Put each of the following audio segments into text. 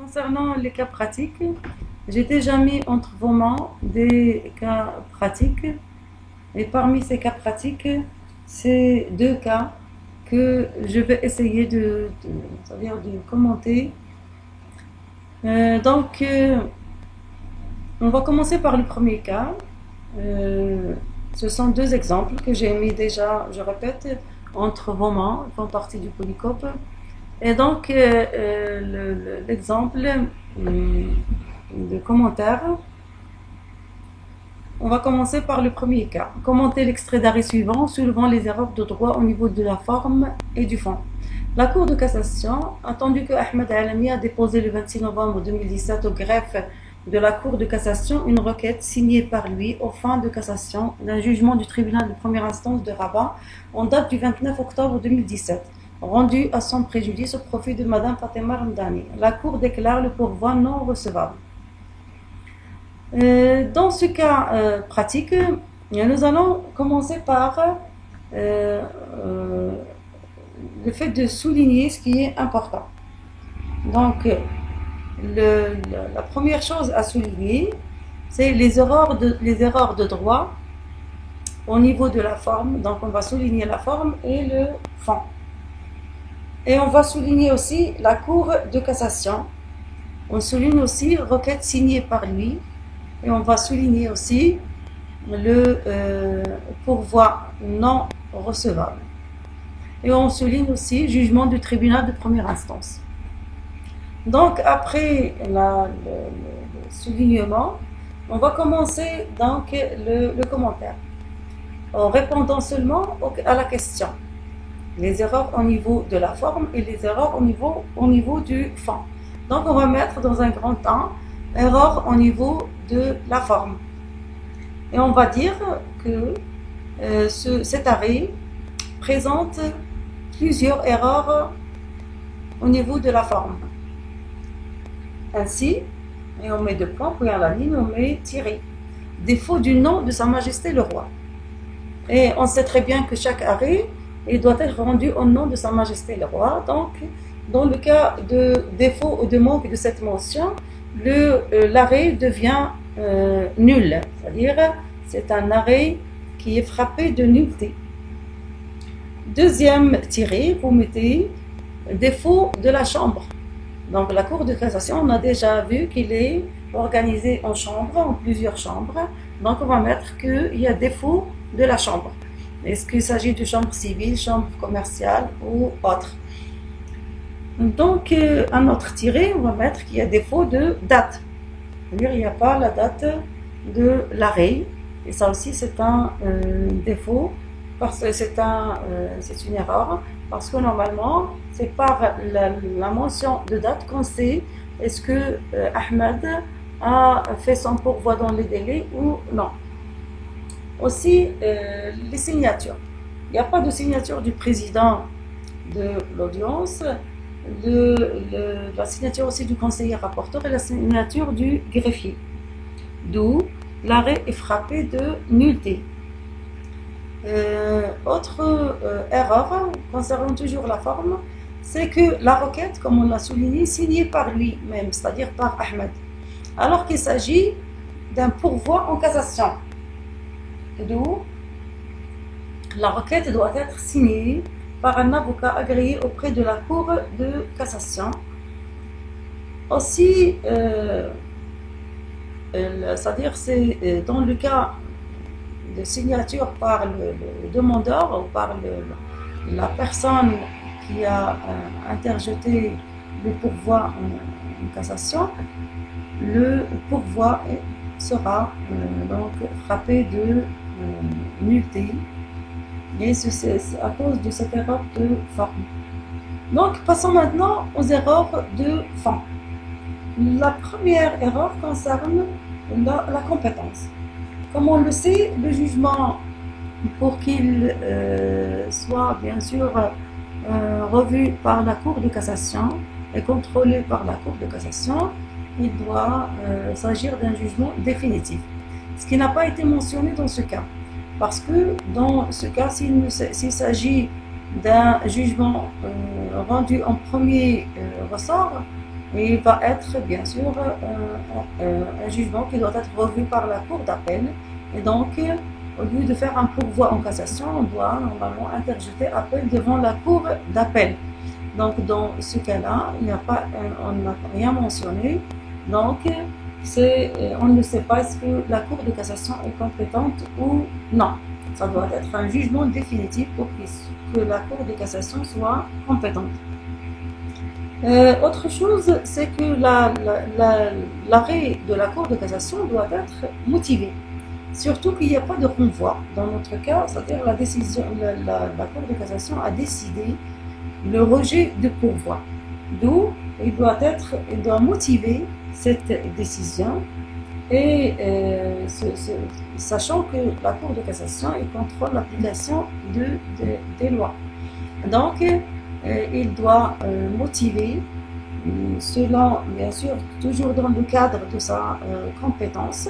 Concernant les cas pratiques, j'ai déjà mis entre vos mains des cas pratiques et parmi ces cas pratiques, c'est deux cas que je vais essayer c'est-à-dire de commenter. On va commencer par le premier cas. Ce sont deux exemples que j'ai mis déjà, je répète, entre vos mains, qui font partie du polycope. Et donc, l'exemple de commentaire, on va commencer par le premier cas. Commenter l'extrait d'arrêt suivant, soulevant les erreurs de droit au niveau de la forme et du fond. La Cour de cassation, attendu que Ahmed Alami a déposé le 26 novembre 2017 au greffe de la Cour de cassation une requête signée par lui aux fins de cassation d'un jugement du tribunal de première instance de Rabat en date du 29 octobre 2017, rendu à son préjudice au profit de Madame Fatima Ramdani. La Cour déclare le pourvoi non recevable. Dans ce cas pratique, nous allons commencer par le fait de souligner ce qui est important. Donc, la première chose à souligner, c'est les erreurs de droit au niveau de la forme. Donc, on va souligner la forme et le fond. Et on va souligner aussi la Cour de cassation. On souligne aussi requête signée par lui. Et on va souligner aussi le pourvoi non recevable. Et on souligne aussi jugement du tribunal de première instance. Donc, après le soulignement, on va commencer donc le commentaire en répondant seulement à la question. Les erreurs au niveau de la forme et les erreurs au niveau du fond. Donc, on va mettre dans un grand temps erreur au niveau de la forme. Et on va dire que cet arrêt présente plusieurs erreurs au niveau de la forme. Ainsi, et on met deux points, puis à la ligne, on met tiré. Défaut du nom de Sa Majesté le Roi. Et on sait très bien que chaque arrêt doit être rendu au nom de Sa Majesté le Roi. Donc, dans le cas de défaut ou de manque de cette mention, l'arrêt devient nul. C'est-à-dire, c'est un arrêt qui est frappé de nullité. Deuxième tiré, vous mettez défaut de la chambre. Donc, la Cour de cassation, on a déjà vu qu'il est organisé en chambres, en plusieurs chambres. Donc, on va mettre qu'il y a défaut de la chambre. Est-ce qu'il s'agit de chambre civile, chambre commerciale ou autre? Donc, un autre tiré, on va mettre qu'il y a défaut de date. C'est-à-dire, il n'y a pas la date de l'arrêt. Et ça aussi, c'est un défaut, parce que c'est une erreur. Parce que normalement, c'est par la mention de date qu'on sait est-ce que Ahmed a fait son pourvoi dans les délais ou non. Aussi, les signatures. Il n'y a pas de signature du président de l'audience, la signature aussi du conseiller rapporteur et la signature du greffier. D'où l'arrêt est frappé de nullité. Autre erreur concernant toujours la forme, c'est que la requête, comme on l'a souligné, signée par lui-même, c'est-à-dire par Ahmed, alors qu'il s'agit d'un pourvoi en cassation. D'où la requête doit être signée par un avocat agréé auprès de la Cour de cassation. Aussi, c'est-à-dire c'est dans le cas de signature par le demandeur ou par la personne qui a interjeté le pourvoi en cassation, le pourvoi sera donc frappé de nullité, et c'est à cause de cette erreur de forme. Donc, passons maintenant aux erreurs de fond. La première erreur concerne la compétence. Comme on le sait, le jugement, pour qu'il soit bien sûr revu par la Cour de cassation et contrôlé par la Cour de cassation, il doit s'agir d'un jugement définitif. Ce qui n'a pas été mentionné dans ce cas. Parce que dans ce cas, s'il s'agit d'un jugement rendu en premier ressort, Et il va être bien sûr un jugement qui doit être revu par la cour d'appel. Et donc, au lieu de faire un pourvoi en cassation, on doit normalement interjeter appel devant la cour d'appel. Donc, dans ce cas-là, on n'a rien mentionné. Donc, on ne sait pas est-ce que la cour de cassation est compétente ou non. Ça doit être un jugement définitif pour que la cour de cassation soit compétente. Autre chose, c'est que l'arrêt de la cour de cassation doit être motivé. Surtout qu'il n'y a pas de renvoi. Dans notre cas, c'est-à-dire la cour de cassation a décidé le rejet de pourvoi. D'où il doit motiver cette décision et sachant que la cour de cassation contrôle l'application des lois. Donc, il doit motiver, selon, bien sûr, toujours dans le cadre de sa compétence,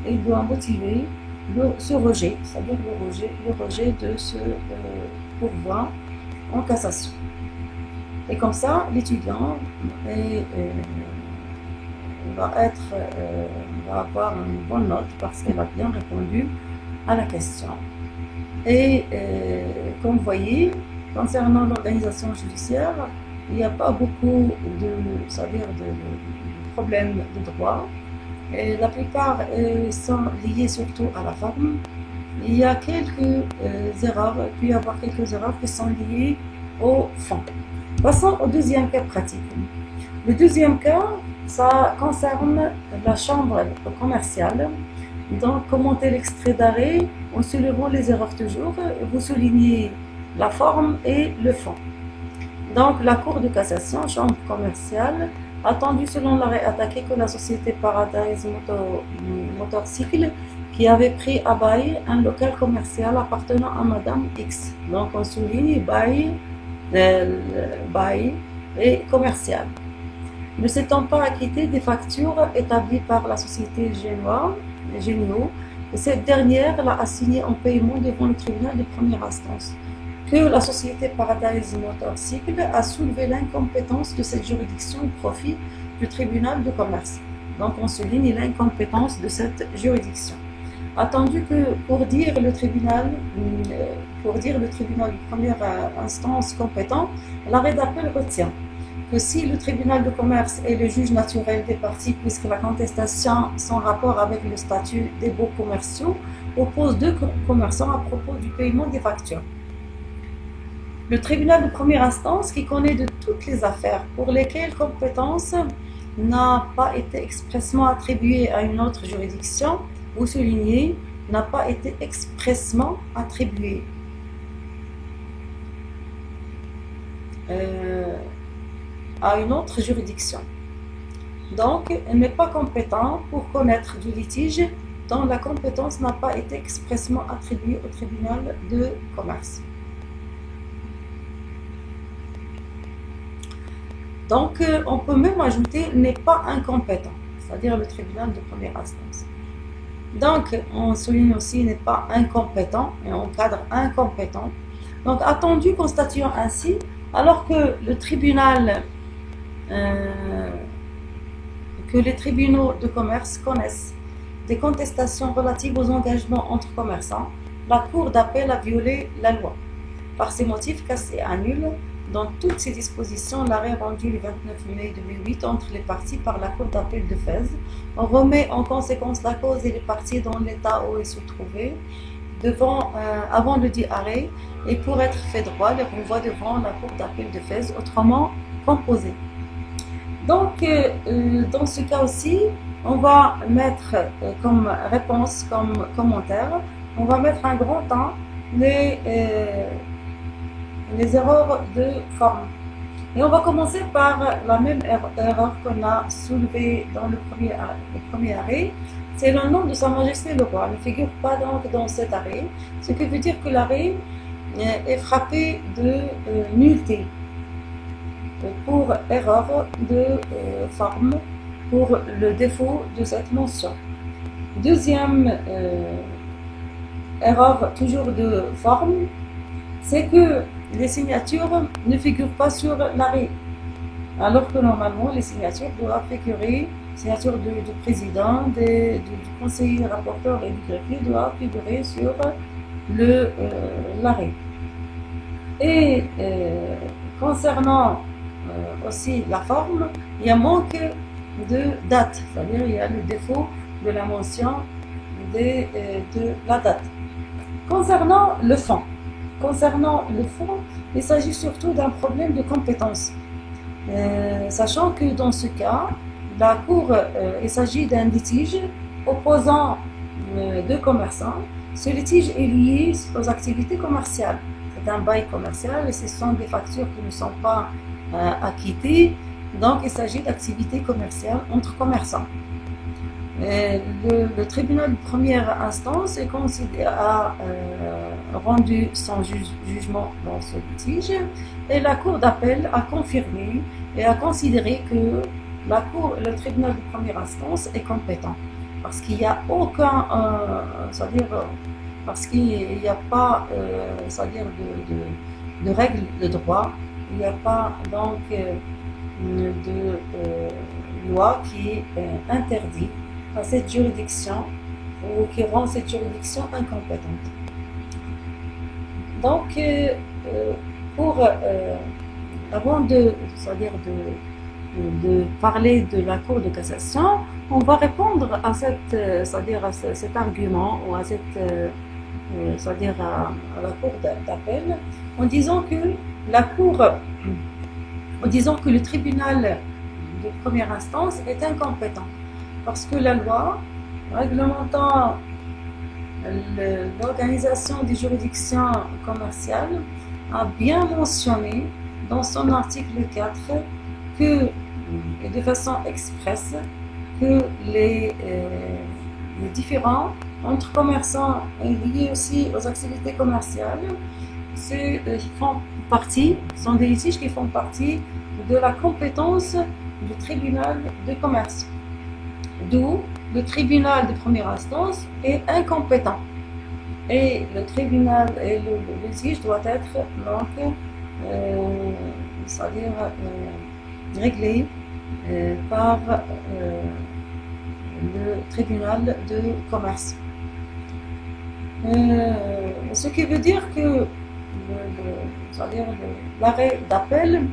il doit motiver ce rejet, c'est-à-dire le rejet de ce pourvoi en cassation. Et comme ça, l'étudiant va avoir une bonne note parce qu'il a bien répondu à la question. Et comme vous voyez, concernant l'organisation judiciaire, il n'y a pas beaucoup de problèmes de droit. Et la plupart sont liés surtout à la forme. Il y a quelques erreurs, il peut y avoir quelques erreurs qui sont liées au fond. Passons au deuxième cas pratique. Le deuxième cas, ça concerne la chambre commerciale. Donc, commentez l'extrait d'arrêt en soulevant les erreurs toujours. Vous soulignez la forme et le fond. Donc, la Cour de cassation, chambre commerciale, attendu selon l'arrêt attaqué que la société Paradise Motorcycle qui avait pris à bail un local commercial appartenant à Madame X. Donc, on souligne bail et commercial. Ne s'étant pas acquitté des factures établies par la société Génio, cette dernière l'a assigné en paiement devant le tribunal de première instance. Que la société Paradise Motorcycle a soulevé l'incompétence de cette juridiction au profit du tribunal de commerce. Donc on souligne l'incompétence de cette juridiction. Attendu que pour dire le tribunal de première instance compétent, l'arrêt d'appel retient que si le tribunal de commerce est le juge naturel des parties, puisque la contestation sans rapport avec le statut des baux commerciaux oppose deux commerçants à propos du paiement des factures. Le tribunal de première instance, qui connaît de toutes les affaires pour lesquelles compétence n'a pas été expressément attribuée à une autre juridiction, vous soulignez, n'a pas été expressément attribuée à une autre juridiction. Donc, elle n'est pas compétent pour connaître du litige dont la compétence n'a pas été expressément attribuée au tribunal de commerce. Donc, on peut même ajouter n'est pas incompétent, c'est-à-dire le tribunal de première instance. Donc, on souligne aussi n'est pas incompétent et on cadre incompétent. Donc, attendu, constatons ainsi, alors que le tribunal, que les tribunaux de commerce connaissent des contestations relatives aux engagements entre commerçants, la Cour d'appel a violé la loi. Par ces motifs, casse et annule dans toutes ces dispositions l'arrêt rendu le 29 mai 2008 entre les parties par la Cour d'appel de Fès. On remet en conséquence la cause et les parties dans l'état où elles se trouvaient avant le dit arrêt et pour être fait droit, les renvoie devant la Cour d'appel de Fès, autrement composé. Donc, dans ce cas aussi, on va mettre comme réponse, comme commentaire, on va mettre un grand temps les erreurs de forme. Et on va commencer par la même erreur qu'on a soulevée dans le premier arrêt. C'est le nom de Sa Majesté le Roi. Ne figure pas donc dans cet arrêt, ce qui veut dire que l'arrêt est frappé de nullité pour erreur de forme, pour le défaut de cette mention. Deuxième erreur toujours de forme, c'est que les signatures ne figurent pas sur l'arrêt. alors que normalement les signatures doivent figurer, signature du président, du conseiller rapporteur et du greffier doivent figurer sur l'arrêt. Et concernant aussi la forme, il y a manque de date, c'est-à-dire il y a le défaut de la mention de la date. Concernant le fond, il s'agit surtout d'un problème de compétence. Sachant que dans ce cas, la Cour, il s'agit d'un litige opposant deux commerçants. Ce litige est lié aux activités commerciales. C'est un bail commercial et ce sont des factures qui ne sont pas acquittées. Donc, il s'agit d'activités commerciales entre commerçants. Le tribunal de première instance a rendu son jugement dans ce litige et la Cour d'appel a confirmé et a considéré que le tribunal de première instance est compétent parce qu'il n'y a aucun, parce qu'il n'y a pas, de règles de droit, il n'y a pas donc de loi qui interdit à cette juridiction ou qui rend cette juridiction incompétente. Donc, avant de parler de la Cour de cassation, on va répondre à cet argument ou à la Cour d'appel en disant que le tribunal de première instance est incompétent parce que la loi réglementant l'organisation des juridictions commerciales a bien mentionné dans son article 4 que, et de façon expresse, que les différends entre commerçants liés aussi aux activités commerciales sont des litiges qui font partie de la compétence du tribunal de commerce. D'où le tribunal de première instance est incompétent. Et le tribunal et le litige doit être donc, réglé par le tribunal de commerce. Ce qui veut dire que l'arrêt d'appel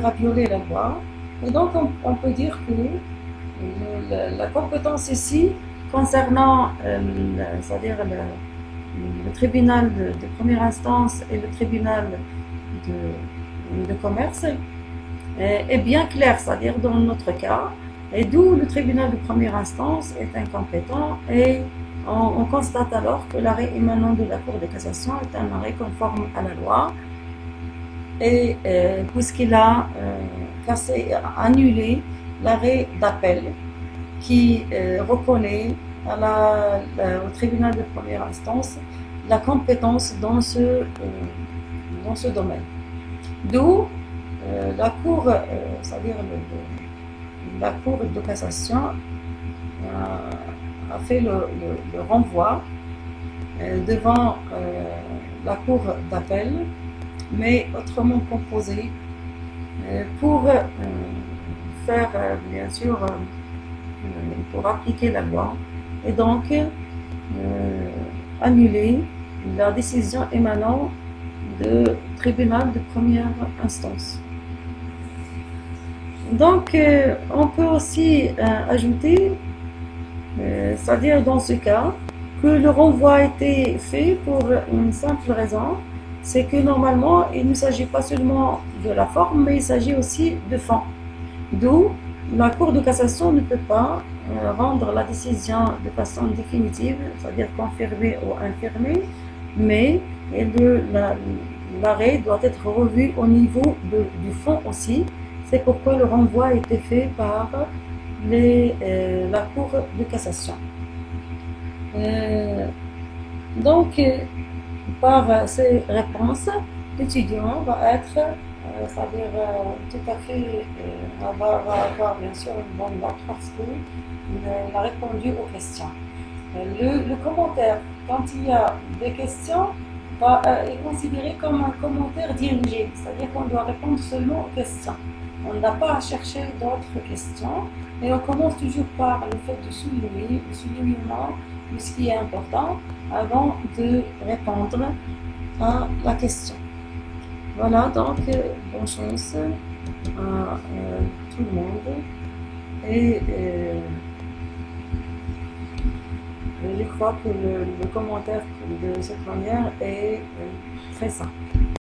a violé la loi. Et donc on peut dire que la compétence ici concernant le tribunal de première instance et le tribunal de commerce est bien claire, c'est-à-dire dans notre cas, et d'où le tribunal de première instance est incompétent et on constate alors que l'arrêt émanant de la Cour de cassation est un arrêt conforme à la loi et puisqu'il a annulé l'arrêt d'appel qui reconnaît au tribunal de première instance la compétence dans ce domaine. D'où la Cour, la Cour de cassation a fait le renvoi devant la Cour d'appel, mais autrement composée, pour faire, bien sûr, pour appliquer la loi et donc annuler la décision émanant du tribunal de première instance. Donc, on peut aussi ajouter, c'est-à-dire dans ce cas, que le renvoi a été fait pour une simple raison, c'est que normalement, il ne s'agit pas seulement de la forme, mais il s'agit aussi de fond. D'où la Cour de cassation ne peut pas rendre la décision de façon définitive, c'est-à-dire confirmée ou infirmée, mais l'arrêt doit être revu au niveau du fond aussi. C'est pourquoi le renvoi a été fait par la Cour de cassation. Donc, par ces réponses, l'étudiant va être, tout à fait, va avoir bien sûr une bonne note parce qu'il a répondu aux questions. Le commentaire, quand il y a des questions, est considéré comme un commentaire dirigé, c'est-à-dire qu'on doit répondre seulement aux questions. On n'a pas à chercher d'autres questions, et on commence toujours par le fait de souligner, le soulignement de ce qui est important avant de répondre à la question. Voilà, donc bonne chance à tout le monde. Et je crois que le commentaire de cette manière est très simple.